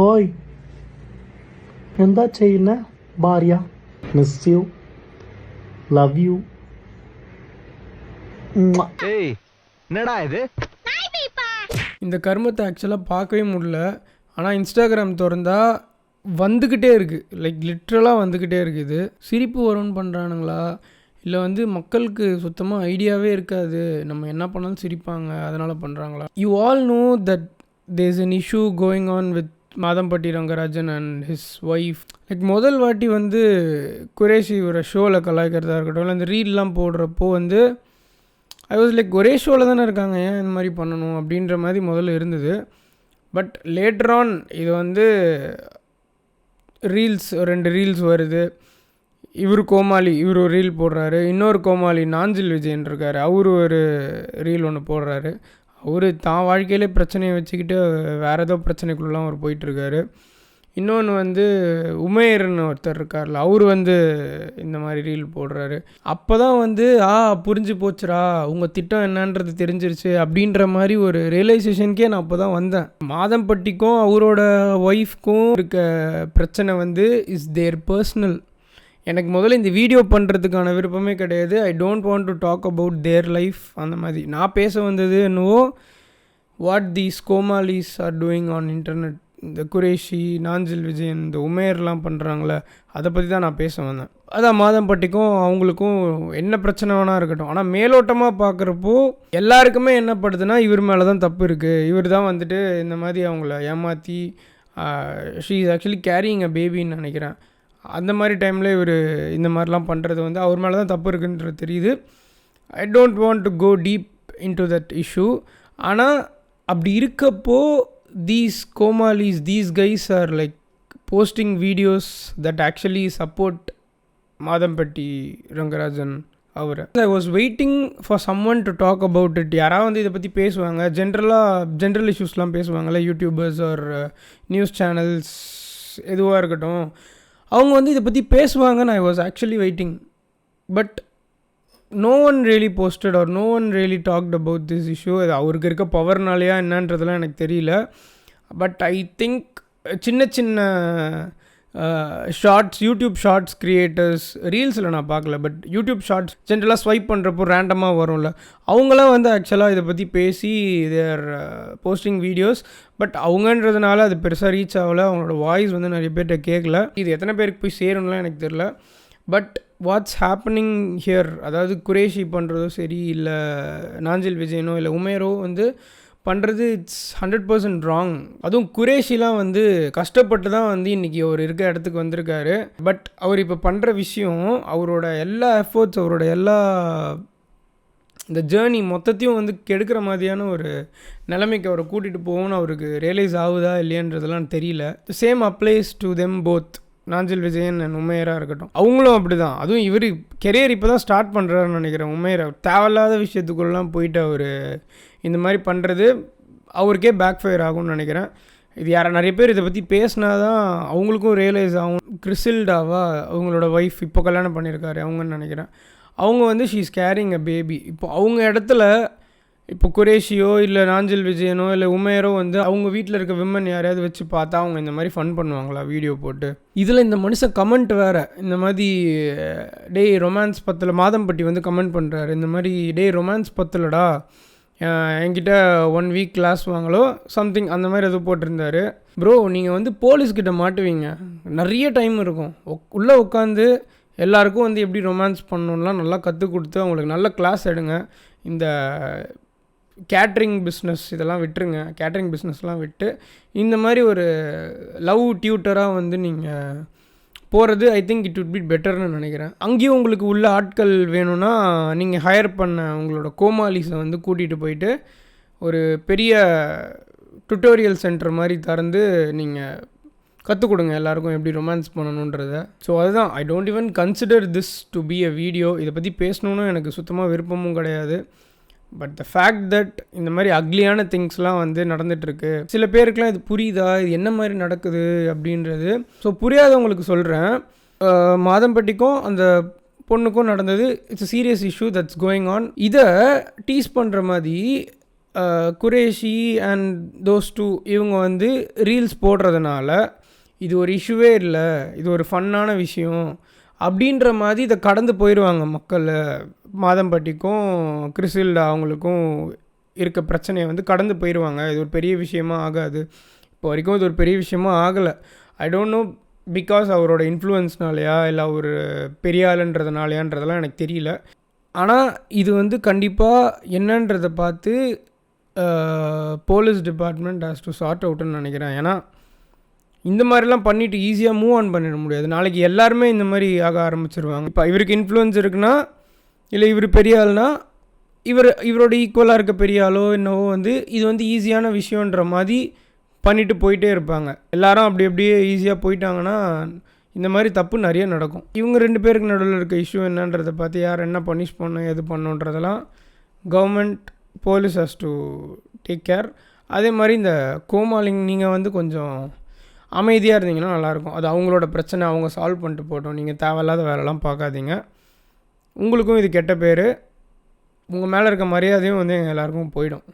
ഓയ് എന്താ ചെയ്യുന്ന ഭാര്യ? Miss you, love you. ஏய் என்னடா இது? இந்த கர்மத்தை ஆக்சுவலாக பார்க்கவே முடியல. ஆனால் இன்ஸ்டாகிராம் திறந்தா வந்துக்கிட்டே இருக்குது, லைக் லிட்ரலாக வந்துக்கிட்டே இருக்குது. சிரிப்பு வரும்னு பண்ணுறானுங்களா, இல்லை வந்து மக்களுக்கு சுத்தமாக ஐடியாவே இருக்காது, நம்ம என்ன பண்ணாலும் சிரிப்பாங்க அதனால் பண்ணுறாங்களா? You all know that there is an issue going on with Madhampatti Rangarajan and his wife. Like முதல் வாட்டி வந்து குரேஷி ஒரு ஷோவில் கலாய்க்கிறதா இருக்கட்டும், இல்லை இந்த ரீல்லாம் போடுறப்போ வந்து ஐ வாஸ் லைக் ஒரே ஷோவில் தானே இருக்காங்க, ஏன் இந்த மாதிரி பண்ணணும் அப்படின்ற மாதிரி முதல்ல இருந்தது. பட் லேட்டர் ஆன் இது வந்து ரீல்ஸ் 2 ரீல்ஸ் வருது. இவர் கோமாளி, இவர் ஒரு ரீல் போடுறாரு, இன்னொரு கோமாளி நாஞ்சில் விஜயன் இருக்கார், அவர் ஒரு ரீல் ஒன்று போடுறாரு. அவர் தான் வாழ்க்கையிலே பிரச்சனையை வச்சுக்கிட்டு வேறு ஏதோ பிரச்சனைக்குள்ளலாம் அவர் போயிட்டுருக்காரு. இன்னொன்று வந்து உமேர்னு ஒருத்தர் இருக்கார்ல, அவர் வந்து இந்த மாதிரி ரீல் போடுறாரு. அப்போ தான் வந்து புரிஞ்சு போச்சுரா, உங்கள் திட்டம் என்னன்றது தெரிஞ்சிருச்சு அப்படின்ற மாதிரி ஒரு ரியலைசேஷனுக்கே நான் அப்போ தான் வந்தேன். மாதம்பட்டிக்கும் அவரோட ஒய்ஃப்க்கும் இருக்க பிரச்சனை வந்து இஸ் தேர் பர்சனல். எனக்கு முதல்ல இந்த வீடியோ பண்ணுறதுக்கான விருப்பமே கிடையாது. I don't want to talk about their life. அந்த மாதிரி நான் பேச வந்தது என்னவோ what these komalis are doing on internet. இந்த குரேஷி, நாஞ்சில் விஜயன், இந்த உமேர்லாம் பண்ணுறாங்களே, அதை பற்றி தான் நான் பேச வந்தேன். அதான் மாதம்பட்டிக்கும் அவங்களுக்கும் என்ன பிரச்சனை வேணா இருக்கட்டும், ஆனால் மேலோட்டமாக பார்க்குறப்போ எல்லாருக்குமே என்ன படுதுன்னா இவர் மேலே தான் தப்பு இருக்குது, இவர் தான் வந்துட்டு இந்த மாதிரி அவங்கள ஏமாற்றி ஷீ இஸ் ஆக்சுவலி கேரியிங் அ பேபின்னு நினைக்கிறேன். அந்த மாதிரி டைமில் இவர் இந்த மாதிரிலாம் பண்ணுறது வந்து அவர் மேலே தான் தப்பு இருக்குன்றது தெரியுது. I don't want to go deep into that issue. ஆனால் அப்படி இருக்கப்போ these Komalis, these guys are like posting videos that actually support Madhampatti Rangarajan அவரை. I was waiting for someone to talk about it. யாராவது வந்து இதை பற்றி பேசுவாங்க, general இஷ்யூஸ்லாம் பேசுவாங்கள்ல, யூடியூபர்ஸ் ஆர் நியூஸ் சேனல்ஸ் எதுவாக இருக்கட்டும், அவங்க வந்து இதை பற்றி பேசுவாங்கன்னு I was actually waiting. But no one really posted or no one really talked about this issue. அது அவருக்கு இருக்க பவர்னாலையா என்னன்றதுலாம் எனக்கு தெரியல. பட் ஐ திங்க் சின்ன ஷார்ட்ஸ், யூடியூப் ஷார்ட்ஸ் க்ரியேட்டர்ஸ், ரீல்ஸில் நான் பார்க்கல, பட் யூடியூப் ஷார்ட்ஸ் ஜென்ரலாக ஸ்வைப் பண்ணுறப்போ ரேண்டமாக வரும்ல, அவங்களாம் வந்து ஆக்சுவலாக இதை பற்றி பேசி தேர் போஸ்டிங் வீடியோஸ். பட் அவங்கன்றதுனால அது பெருசாக ரீச் ஆகலை, அவங்களோட வாய்ஸ் வந்து நிறைய பேர்கிட்ட கேட்கல. இது எத்தனை பேருக்கு போய் சேரும்லாம் எனக்கு தெரில. பட் வாட்ஸ் ஹேப்பனிங் ஹியர், அதாவது குரேஷி பண்ணுறதோ சரி, இல்லை நாஞ்சில் விஜயனோ இல்லை உமேரோ வந்து பண்ணுறது இட்ஸ் 100% ராங். அதுவும் குரேஷிலாம் வந்து கஷ்டப்பட்டு தான் வந்து இன்றைக்கி அவர் இருக்க இடத்துக்கு வந்திருக்காரு. பட் அவர் இப்போ பண்ணுற விஷயம், அவரோட எல்லா எஃபர்ட்ஸ், அவரோட எல்லா இந்த ஜேர்னி மொத்தத்தையும் வந்து கெடுக்கிற மாதிரியான ஒரு நிலைமைக்கு அவரை கூட்டிகிட்டு போகணும்னு அவருக்கு ரியலைஸ் ஆகுதா இல்லையன்றதெல்லாம் தெரியல. Same applies to them both, Nanjil Vijayan and உமேராக இருக்கட்டும். அவங்களும் அப்படி தான். அதுவும் இவர் கெரியர் இப்போ தான் ஸ்டார்ட் பண்ணுறாருன்னு நினைக்கிறேன். உமேரா தேவையில்லாத விஷயத்துக்குள்ளலாம் போயிட்டு அவர் இந்த மாதிரி பண்ணுறது அவருக்கே பேக் ஃபயர் ஆகும்னு நினைக்கிறேன். இது நிறைய பேர் இதை பற்றி பேசினா தான் அவங்களுக்கும் ரியலைஸ் ஆகும். கிறிசில்டாவா அவங்களோட ஒய்ஃப் இப்போ கல்யாணம் பண்ணியிருக்காரு அவங்கன்னு நினைக்கிறேன். அவங்க வந்து she is carrying a baby. இப்போ அவங்க இடத்துல இப்போ குரேஷியோ இல்லை நாஞ்சில் விஜயனோ இல்லை உமேரோ வந்து அவங்க வீட்டில் இருக்க விமன் யாரையாவது வச்சு பார்த்தா அவங்க இந்த மாதிரி ஃபன் பண்ணுவாங்களா வீடியோ போட்டு? இதில் இந்த மனுஷன் கமெண்ட் வேறு இந்த மாதிரி டே ரொமான்ஸ் பத்தில் மாதம்பட்டி வந்து கமெண்ட் பண்ணுறாரு, இந்த மாதிரி டே ரொமான்ஸ் பத்திலடா என்கிட்ட 1 வீக் கிளாஸ் வாங்களோ சம்திங் அந்த மாதிரி எதுவும் போட்டிருந்தாரு. ப்ரோ, நீங்கள் வந்து போலீஸ்கிட்ட மாட்டுவீங்க, நிறைய டைம் இருக்கும், உள்ளே உட்காந்து எல்லாருக்கும் வந்து எப்படி ரொமான்ஸ் பண்ணணும்லாம் நல்லா கற்றுக் கொடுத்து அவங்களுக்கு நல்ல கிளாஸ் எடுங்க. இந்த கேட்ரிங் பிஸ்னஸ் இதெல்லாம் விட்டுருங்க, கேட்ரிங் பிஸ்னஸ்லாம் விட்டு இந்த மாதிரி ஒரு லவ் டியூட்டராக வந்து நீங்கள் போகிறது I think it would be பெட்டர்னு நினைக்கிறேன். அங்கேயும் உங்களுக்கு உள்ள ஆட்கள் வேணும்னா நீங்கள் ஹையர் பண்ண உங்களோட கோமாலிஸை வந்து கூட்டிகிட்டு போயிட்டு ஒரு பெரிய டுட்டோரியல் சென்டர் மாதிரி திறந்து நீங்கள் கற்றுக் கொடுங்க எல்லாருக்கும் எப்படி ரொமான்ஸ் பண்ணணுன்றத. ஸோ அதுதான், I don't even consider this to be a video. இதை பற்றி பேசணுன்னு எனக்கு சுத்தமாக விருப்பமும் கிடையாது. பட் த ஃபேக்ட் தட் இந்த மாதிரி அக்லியான திங்ஸ்லாம் வந்து நடந்துகிட்ருக்கு, சில பேருக்குலாம் இது புரியுதா, இது என்ன மாதிரி நடக்குது அப்படின்றது. ஸோ புரியாதவங்களுக்கு சொல்கிறேன், மாதம்பட்டிக்கும் அந்த பொண்ணுக்கும் நடந்தது it's a serious issue that's going on. இதை டீஸ் பண்ணுற மாதிரி குரேஷி அண்ட் தோஸ் டூ இவங்க வந்து ரீல்ஸ் போடுறதுனால இது ஒரு இஷ்யூவே இல்லை, இது ஒரு ஃபன்னான விஷயம் அப்படின்ற மாதிரி இதை கடந்து போயிடுவாங்க மக்கள். மாதம்பட்டிக்கும் கிறிஸ்டில்டா அவங்களுக்கும் இருக்க பிரச்சனையை வந்து கடந்து போயிடுவாங்க. இது ஒரு பெரிய விஷயமா ஆகாது. இப்போ வரைக்கும் இது ஒரு பெரிய விஷயமா ஆகலை. ஐ டோன்ட் நோ பிகாஸ் அவரோட இன்ஃப்ளூயன்ஸ்னாலையா இல்லை ஒரு பெரிய ஆளுன்றதுனாலையான்றதெல்லாம் எனக்கு தெரியல. ஆனால் இது வந்து கண்டிப்பாக என்னன்றதை பார்த்து police department has to sort அவுட்டுன்னு நினைக்கிறேன். ஏன்னா இந்த மாதிரிலாம் பண்ணிவிட்டு ஈஸியாக மூவ் ஆன் பண்ணிட முடியாது. நாளைக்கு எல்லாருமே இந்த மாதிரி ஆக ஆரம்பிச்சிருவாங்க. இப்போ இவருக்கு இன்ஃப்ளூயன்ஸ் இருக்குன்னா இல்லை இவர் பெரிய ஆள்னா இவரோட ஈக்குவலாக இருக்க பெரிய ஆளோ என்னவோ வந்து இது வந்து ஈஸியான விஷயன்ற மாதிரி பண்ணிவிட்டு போயிட்டே இருப்பாங்க. எல்லாரும் அப்படியே ஈஸியாக போயிட்டாங்கன்னா இந்த மாதிரி தப்பு நிறைய நடக்கும். இவங்க 2 பேருக்கு நடுவில் இருக்க இஷ்யூ என்னன்றதை பார்த்து யார் என்ன பனிஷ் பண்ணணும் எது பண்ணுன்றதெல்லாம் government police has to take care. அதே மாதிரி இந்த கோமாளிங் நீங்கள் வந்து கொஞ்சம் அமைதியாக இருந்தீங்கன்னா நல்லாயிருக்கும். அது அவங்களோட பிரச்சனை, அவங்க சால்வ் பண்ணிட்டு போட்டோம். நீங்கள் தேவையில்லாத வேலைலாம் பார்க்காதீங்க. உங்களுக்கும் இது கெட்ட பேர், உங்கள் மேலே இருக்க மரியாதையும் வந்து எல்லாருக்கும் போயிடும்.